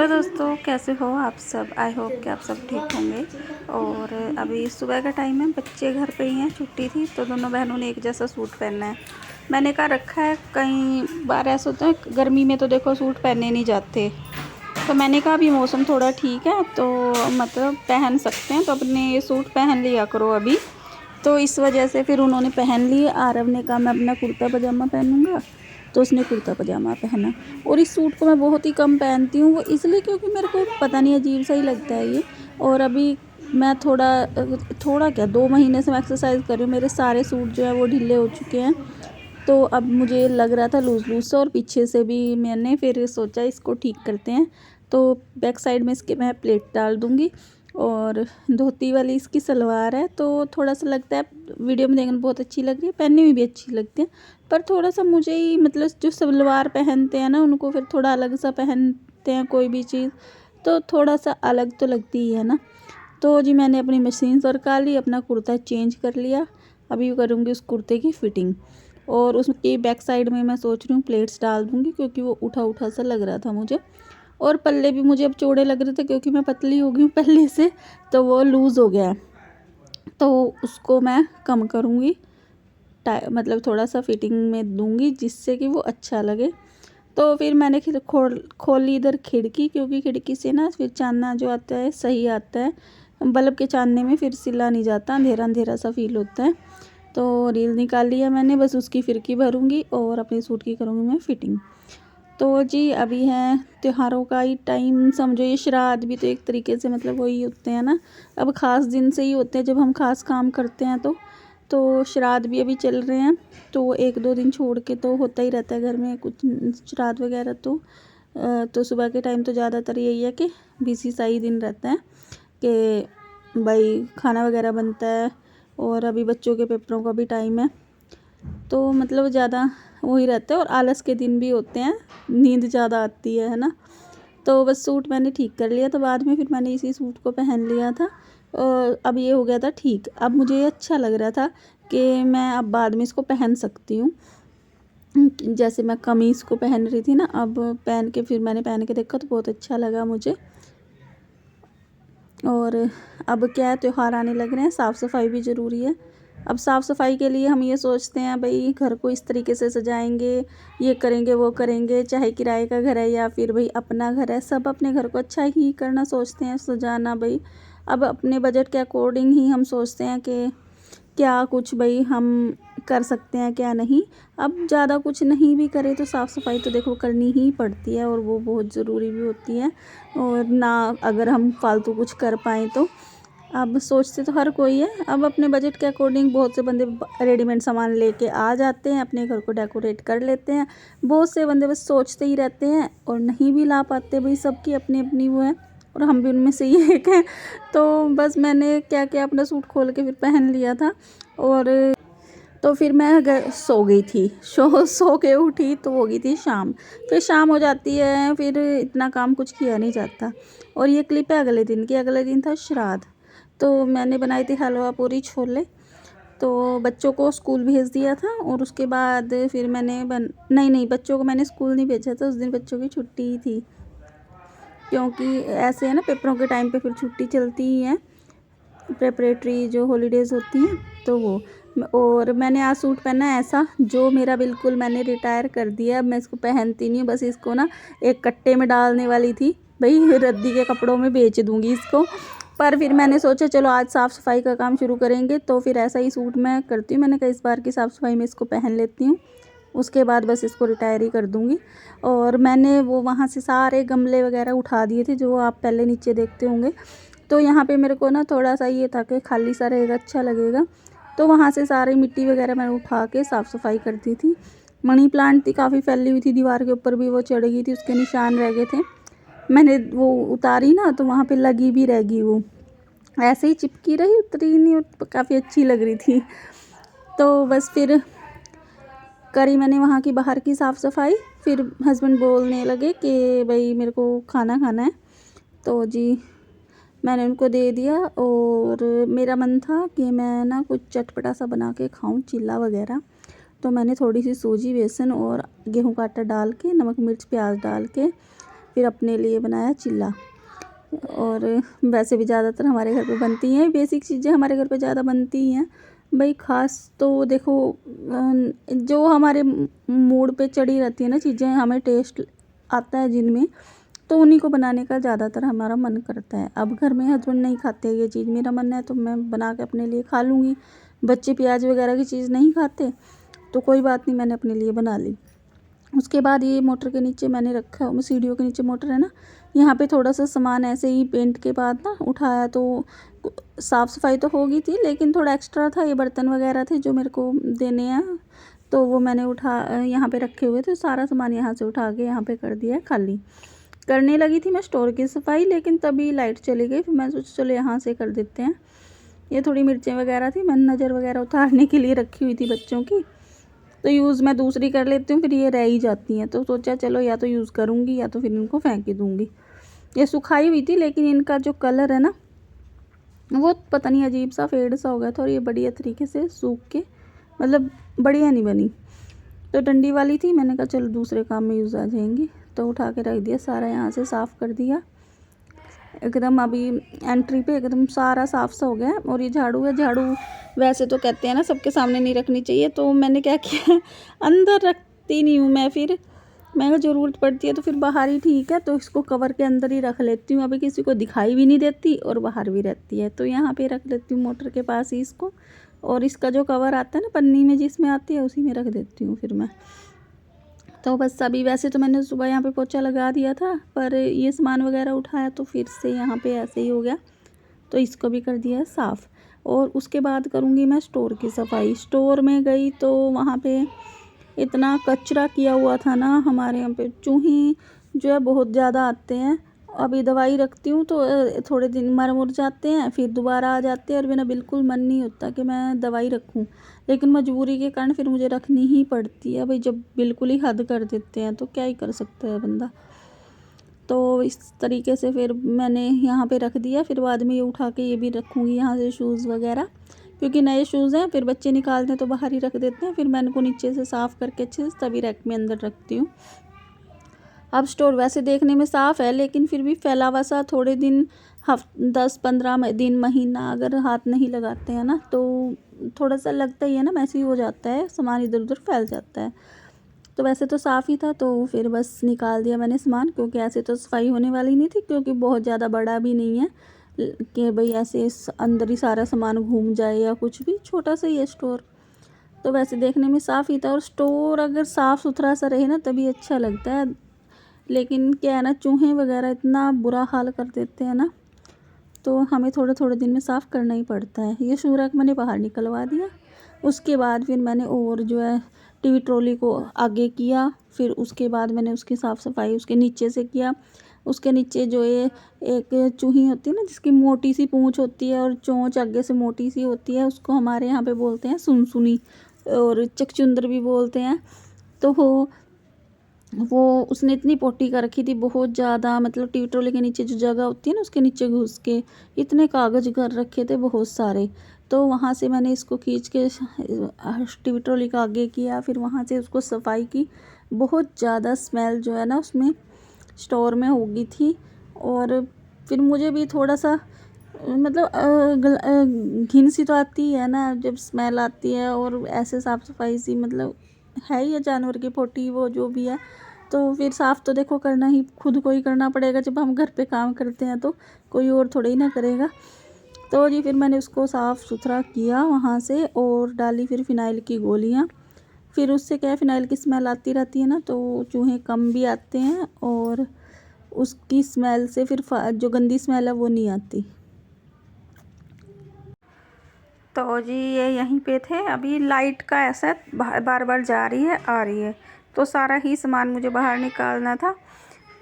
Hello दोस्तों, कैसे हो आप सब। आई होप कि आप सब ठीक होंगे। और अभी सुबह का टाइम है, बच्चे घर पे ही हैं, छुट्टी थी तो दोनों बहनों ने एक जैसा सूट पहनना है। मैंने कहा रखा है, कई बार ऐसा होता है गर्मी में तो देखो सूट पहने नहीं जाते, तो मैंने कहा अभी मौसम थोड़ा ठीक है तो मतलब पहन सकते हैं, तो अपने ये सूट पहन लिया करो अभी। तो इस वजह से फिर उन्होंने पहन लिए। आरव ने कहा मैं अपना कुर्ता पजामा पहनूंगा, तो उसने कुर्ता पजामा पहना। और इस सूट को मैं बहुत ही कम पहनती हूँ, वो इसलिए क्योंकि मेरे को पता नहीं अजीब सा ही लगता है ये। और अभी मैं थोड़ा क्या 2 महीने से मैं एक्सरसाइज कर रही हूँ, मेरे सारे सूट जो है वो ढीले हो चुके हैं। तो अब मुझे लग रहा था लूज़ लूज़ सा, और पीछे से भी मैंने फिर सोचा इसको ठीक करते हैं। तो बैक साइड में इसके मैं प्लेट डाल दूँगी। और धोती वाली इसकी सलवार है, तो थोड़ा सा लगता है वीडियो में देखने में बहुत अच्छी लग रही है, पहनने में भी अच्छी लगती है। पर थोड़ा सा मुझे ही मतलब जो सलवार पहनते हैं ना, उनको फिर थोड़ा अलग सा पहनते हैं कोई भी चीज़, तो थोड़ा सा अलग तो लगती ही है ना। तो जी मैंने अपनी मशीन सरका ली, अपना कुर्ता चेंज कर लिया। अभी करूँगी उस कुर्ते की फ़िटिंग। और उसके बैक साइड में मैं सोच रही हूँ प्लेट्स डाल दूँगी, क्योंकि वो उठा उठा सा लग रहा था मुझे। और पल्ले भी मुझे अब चौड़े लग रहे थे, क्योंकि मैं पतली हो गई हूँ पहले से, तो वो लूज़ हो गया है। तो उसको मैं कम करूँगी, मतलब थोड़ा सा फिटिंग में दूँगी जिससे कि वो अच्छा लगे। तो फिर मैंने खोल ली इधर खिड़की, क्योंकि खिड़की से ना फिर चानना जो आता है सही आता है। बल्ब के चानने में फिर सिला नहीं जाता, अंधेरा अंधेरा सा फील होता है। तो रील निकाल लिया मैंने, बस उसकी फिरकी भरूँगी और अपने सूट की करूँगी मैं फ़िटिंग। तो जी अभी है त्योहारों का ही टाइम, समझो ये श्राद्ध भी तो एक तरीके से मतलब वही होते हैं ना। अब ख़ास दिन से ही होते हैं जब हम ख़ास काम करते हैं, तो श्राद्ध भी अभी चल रहे हैं। तो 1-2 दिन छोड़ के तो होता ही रहता है घर में कुछ श्राद्ध वगैरह। तो सुबह के टाइम तो ज़्यादातर यही है कि बिजी सा ही दिन रहता है कि भाई खाना वगैरह बनता है। और अभी बच्चों के पेपरों का भी टाइम है, तो मतलब ज़्यादा वही रहता है। और आलस के दिन भी होते हैं, नींद ज़्यादा आती है ना। तो बस सूट मैंने ठीक कर लिया, तो बाद में फिर मैंने इसी सूट को पहन लिया था। और अब ये हो गया था ठीक। अब मुझे ये अच्छा लग रहा था कि मैं अब बाद में इसको पहन सकती हूँ। जैसे मैं कमीज़ को पहन रही थी ना, अब फिर मैंने पहन के देखा तो बहुत अच्छा लगा मुझे। और अब क्या है, त्योहार आने लग रहे हैं, साफ़ सफाई भी ज़रूरी है। अब साफ़ सफाई के लिए हम ये सोचते हैं भाई घर को इस तरीके से सजाएंगे, ये करेंगे वो करेंगे, चाहे किराए का घर है या फिर भाई अपना घर है, सब अपने घर को अच्छा ही करना सोचते हैं, सजाना भाई। अब अपने बजट के अकॉर्डिंग ही हम सोचते हैं कि क्या कुछ भाई हम कर सकते हैं क्या नहीं। अब ज़्यादा कुछ नहीं भी करे तो साफ़ सफाई तो देखो करनी ही पड़ती है, और वो बहुत ज़रूरी भी होती है। और ना अगर हम फालतू कुछ कर पाएँ तो अब सोचते तो हर कोई है। अब अपने बजट के अकॉर्डिंग बहुत से बंदे रेडीमेड सामान लेके आ जाते हैं, अपने घर को डेकोरेट कर लेते हैं। बहुत से बंदे बस सोचते ही रहते हैं और नहीं भी ला पाते, भाई सबकी अपनी अपनी वो है, और हम भी उनमें से ही एक हैं। तो बस मैंने क्या किया, अपना सूट खोल के फिर पहन लिया था। और तो फिर मैं सो गई थी, सो के उठी तो हो गई थी शाम। फिर शाम हो जाती है, फिर इतना काम कुछ किया नहीं जाता। और ये क्लिप है अगले दिन की, अगले दिन था श्राद्ध। तो मैंने बनाई थी हलवा पूरी छोले, तो बच्चों को स्कूल भेज दिया था। और उसके बाद फिर मैंने नहीं बच्चों को मैंने स्कूल नहीं भेजा था, उस दिन बच्चों की छुट्टी ही थी, क्योंकि ऐसे है ना पेपरों के टाइम पे फिर छुट्टी चलती ही है, प्रेपरेटरी जो हॉलीडेज़ होती हैं तो वो। और मैंने आज सूट पहना है ऐसा जो मेरा बिल्कुल मैंने रिटायर कर दिया। अब मैं इसको पहनती नहीं हूँ, बस इसको ना एक कट्टे में डालने वाली थी, भाई रद्दी के कपड़ों में बेच दूँगी इसको। पर फिर मैंने सोचा चलो आज साफ़ सफाई का काम शुरू करेंगे, तो फिर ऐसा ही सूट मैं करती हूँ। मैंने कहा इस बार की साफ़ सफाई में इसको पहन लेती हूँ, उसके बाद बस इसको रिटायर ही कर दूँगी। और मैंने वो वहाँ से सारे गमले वगैरह उठा दिए थे जो आप पहले नीचे देखते होंगे। तो यहाँ पे मेरे को ना थोड़ा सा ये था कि खाली सा रहेगा, अच्छा लगेगा। तो वहाँ से सारी मिट्टी वगैरह मैंने उठा के साफ़ सफाई कर दी थी। मनी प्लांट थी, काफ़ी फैली हुई थी, दीवार के ऊपर भी वो चढ़ गई थी, उसके निशान रह गए थे। मैंने वो उतारी ना तो वहाँ पे लगी भी रह गई, वो ऐसे ही चिपकी रही, उतरी नहीं, और काफ़ी अच्छी लग रही थी। तो बस फिर करी मैंने वहाँ की बाहर की साफ़ सफाई। फिर हस्बैंड बोलने लगे कि भाई मेरे को खाना खाना है, तो जी मैंने उनको दे दिया। और मेरा मन था कि मैं ना कुछ चटपटा सा बना के खाऊं, चिल्ला वगैरह। तो मैंने थोड़ी सी सूजी, बेसन और गेहूं का आटा डाल के, नमक मिर्च प्याज डाल के फिर अपने लिए बनाया चिल्ला। और वैसे भी ज़्यादातर हमारे घर पे बनती हैं बेसिक चीज़ें, हमारे घर पे ज़्यादा बनती हैं भाई। ख़ास तो देखो जो हमारे मूड पे चढ़ी रहती है ना चीज़ें, हमें टेस्ट आता है जिनमें, तो उन्हीं को बनाने का ज़्यादातर हमारा मन करता है। अब घर में हस्बैंड नहीं खाते ये चीज़, मेरा मन है तो मैं बना के अपने लिए खा लूँगी। बच्चे प्याज वगैरह की चीज़ नहीं खाते तो कोई बात नहीं, मैंने अपने लिए बना ली। उसके बाद ये मोटर के नीचे मैंने रखा, सीढ़ियों के नीचे मोटर है ना, यहाँ पे थोड़ा सा सामान ऐसे ही पेंट के बाद ना उठाया, तो साफ़ सफाई तो होगी थी लेकिन थोड़ा एक्स्ट्रा था, ये बर्तन वगैरह थे जो मेरे को देने हैं, तो वो मैंने यहाँ पे रखे हुए थे। सारा सामान यहाँ से उठा के यहाँ पे कर दिया है खाली। करने लगी थी मैं स्टोर की सफाई, लेकिन तभी लाइट चली गई, फिर मैं सोचा चलो यहाँ से कर देते हैं। ये थोड़ी मिर्चें वगैरह थी, मैंने नज़र वगैरह उतारने के लिए रखी हुई थी बच्चों की, तो यूज़ मैं दूसरी कर लेती हूँ, फिर ये रह ही जाती हैं, तो सोचा चलो या तो यूज़ करूँगी या तो फिर इनको फेंक ही दूँगी। ये सुखाई हुई थी लेकिन इनका जो कलर है ना वो पता नहीं अजीब सा फेड सा हो गया था, और ये बढ़िया तरीके से सूख के मतलब बढ़िया नहीं बनी। तो डंडी वाली थी, मैंने कहा चलो दूसरे काम में यूज़ आ जाएंगी, तो उठा के रख दिया। सारा यहाँ से साफ़ कर दिया एकदम, अभी एंट्री पे एकदम सारा साफ़ सा हो गया है। और ये झाड़ू है, झाड़ू वैसे तो कहते हैं ना सबके सामने नहीं रखनी चाहिए, तो मैंने क्या किया अंदर रखती नहीं हूँ मैं, फिर मैं ज़रूरत पड़ती है तो फिर बाहर ही ठीक है, तो इसको कवर के अंदर ही रख लेती हूँ। अभी किसी को दिखाई भी नहीं देती और बाहर भी रहती है, तो यहाँ पे रख लेती हूँ मोटर के पास ही इसको। और इसका जो कवर आता है ना पन्नी में जिसमें आती है, उसी में रख देती हूँ फिर मैं। तो बस अभी वैसे तो मैंने सुबह यहाँ पे पोछा लगा दिया था, पर ये सामान वगैरह उठाया तो फिर से यहाँ पे ऐसे ही हो गया, तो इसको भी कर दिया है साफ़। और उसके बाद करूँगी मैं स्टोर की सफाई। स्टोर में गई तो वहाँ पे इतना कचरा किया हुआ था ना, हमारे यहाँ पे चूहे जो है बहुत ज़्यादा आते हैं। अभी दवाई रखती हूँ तो थोड़े दिन मर मुर जाते हैं, फिर दोबारा आ जाते हैं, और मेरा बिल्कुल मन नहीं होता कि मैं दवाई रखूँ, लेकिन मजबूरी के कारण फिर मुझे रखनी ही पड़ती है भाई। जब बिल्कुल ही हद कर देते हैं तो क्या ही कर सकता है बंदा। तो इस तरीके से फिर मैंने यहाँ पे रख दिया, फिर बाद में ये उठा के ये भी रखूँगी यहाँ से शूज़ वगैरह, क्योंकि नए शूज़ हैं, फिर बच्चे निकालते हैं तो बाहर ही रख देते हैं, फिर मैं इनको नीचे से साफ़ करके अच्छे से तभी रैक में अंदर रखती हूँ। अब स्टोर वैसे देखने में साफ़ है लेकिन फिर भी फैला हुआ सा, थोड़े दिन 10-15 दिन महीना अगर हाथ नहीं लगाते हैं ना तो थोड़ा सा लगता ही है ना, मैसी हो जाता है, सामान इधर उधर फैल जाता है। तो वैसे तो साफ़ ही था, तो फिर बस निकाल दिया मैंने सामान, क्योंकि ऐसे तो सफाई होने वाली नहीं थी, क्योंकि बहुत ज़्यादा बड़ा भी नहीं है कि भाई ऐसे अंदर ही सारा सामान घूम जाए या कुछ भी, छोटा सा ही है स्टोर। तो वैसे देखने में साफ़ ही था, और स्टोर अगर साफ़ सुथरा सा रहे ना तभी अच्छा लगता है। लेकिन क्या है ना, चूहे वगैरह इतना बुरा हाल कर देते हैं ना, तो हमें थोड़े थोड़े दिन में साफ़ करना ही पड़ता है। ये शू रैक मैंने बाहर निकलवा दिया। उसके बाद फिर मैंने और जो है टीवी ट्रॉली को आगे किया, फिर उसके बाद मैंने उसकी साफ़ सफाई उसके नीचे से किया। उसके नीचे जो ये एक चूही होती है ना, जिसकी मोटी सी पूँछ होती है और चोंच आगे से मोटी सी होती है, उसको हमारे यहाँ पे बोलते हैं सुनसुनी और चकचुंदर भी बोलते हैं। तो वो उसने इतनी पोटी कर रखी थी बहुत ज़्यादा, मतलब टीवी ट्रॉली के नीचे जो जगह होती है ना उसके नीचे घुस के इतने कागज़ कर रखे थे बहुत सारे। तो वहाँ से मैंने इसको खींच के टीवी ट्रॉली का आगे किया, फिर वहाँ से उसको सफाई की। बहुत ज़्यादा स्मेल जो है ना उसमें स्टोर में हो गई थी, और फिर मुझे भी थोड़ा सा मतलब घिन सी तो आती है ना जब स्मेल आती है, और ऐसे साफ़ सफाई सी मतलब है ही है जानवर की पोटी वो जो भी है, तो फिर साफ़ तो देखो करना ही खुद को ही करना पड़ेगा। जब हम घर पे काम करते हैं तो कोई और थोड़ा ही ना करेगा। तो जी फिर मैंने उसको साफ़ सुथरा किया वहाँ से, और डाली फिर फ़िनाइल की गोलियाँ। फिर उससे क्या है, फ़िनाइल की स्मेल आती रहती है ना तो चूहे कम भी आते हैं, और उसकी स्मेल से फिर जो गंदी स्मेल है वो नहीं आती। तो जी ये यहीं पे थे। अभी लाइट का ऐसा बार बार जा रही है आ रही है, तो सारा ही सामान मुझे बाहर निकालना था,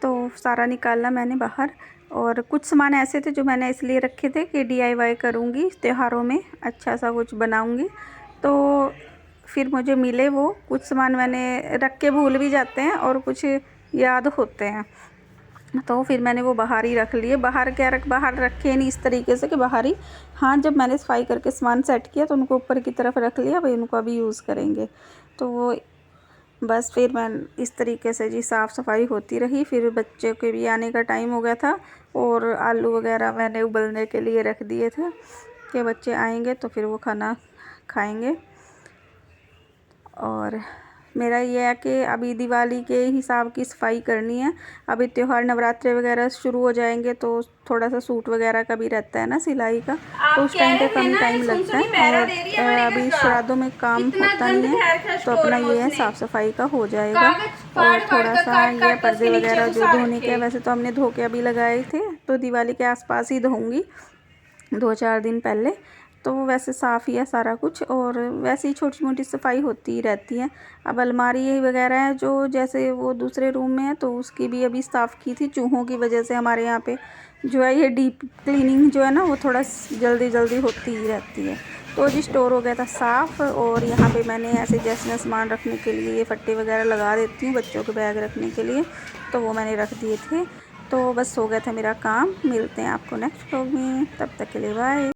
तो सारा निकाला मैंने बाहर। और कुछ सामान ऐसे थे जो मैंने इसलिए रखे थे कि DIY करूँगी त्योहारों में, अच्छा सा कुछ बनाऊँगी, तो फिर मुझे मिले वो कुछ सामान। मैंने रख के भूल भी जाते हैं और कुछ याद होते हैं, तो फिर मैंने वो बाहर ही रख लिए। बाहर बाहर रखे नहीं इस तरीके से कि बाहर ही, हाँ जब मैंने सफाई करके सामान सेट किया तो उनको ऊपर की तरफ रख लिया, भाई उनको अभी यूज़ करेंगे। तो वो बस फिर मैं इस तरीके से जी साफ़ सफाई होती रही। फिर बच्चे के भी आने का टाइम हो गया था और आलू वगैरह मैंने उबलने के लिए रख दिए थे कि बच्चे आएंगे तो फिर वो खाना खाएंगे। और मेरा ये है कि अभी दिवाली के हिसाब की सफाई करनी है। अभी त्यौहार नवरात्रे वगैरह शुरू हो जाएंगे तो थोड़ा सा सूट वगैरह का भी रहता है ना सिलाई का, तो उस टाइम पे कम टाइम लगता है। और अभी श्राद्धों में काम होता नहीं है तो अपना ये है साफ़ सफाई का हो जाएगा। और थोड़ा सा ये पर्दे वगैरह जो धोने के, वैसे तो हमने धो के अभी लगाए थे तो दिवाली के आसपास ही धोऊंगी 2-4 दिन पहले। तो वैसे साफ़ ही है सारा कुछ, और वैसे ही छोटी मोटी सफाई होती ही रहती है। अब अलमारी वगैरह है जो जैसे वो दूसरे रूम में है तो उसकी भी अभी साफ़ की थी। चूहों की वजह से हमारे यहाँ पे जो है ये डीप क्लीनिंग जो है ना वो थोड़ा जल्दी जल्दी होती ही रहती है। तो जी स्टोर हो गया था साफ़। और यहाँ पे मैंने ऐसे जैसे सामान रखने के लिए ये फट्टे वगैरह लगा देती हूँ बच्चों के बैग रखने के लिए, तो वो मैंने रख दिए थे। तो बस हो गया था मेरा काम। मिलते हैं आपको नेक्स्ट व्लॉग में, तब तक के लिए बाय।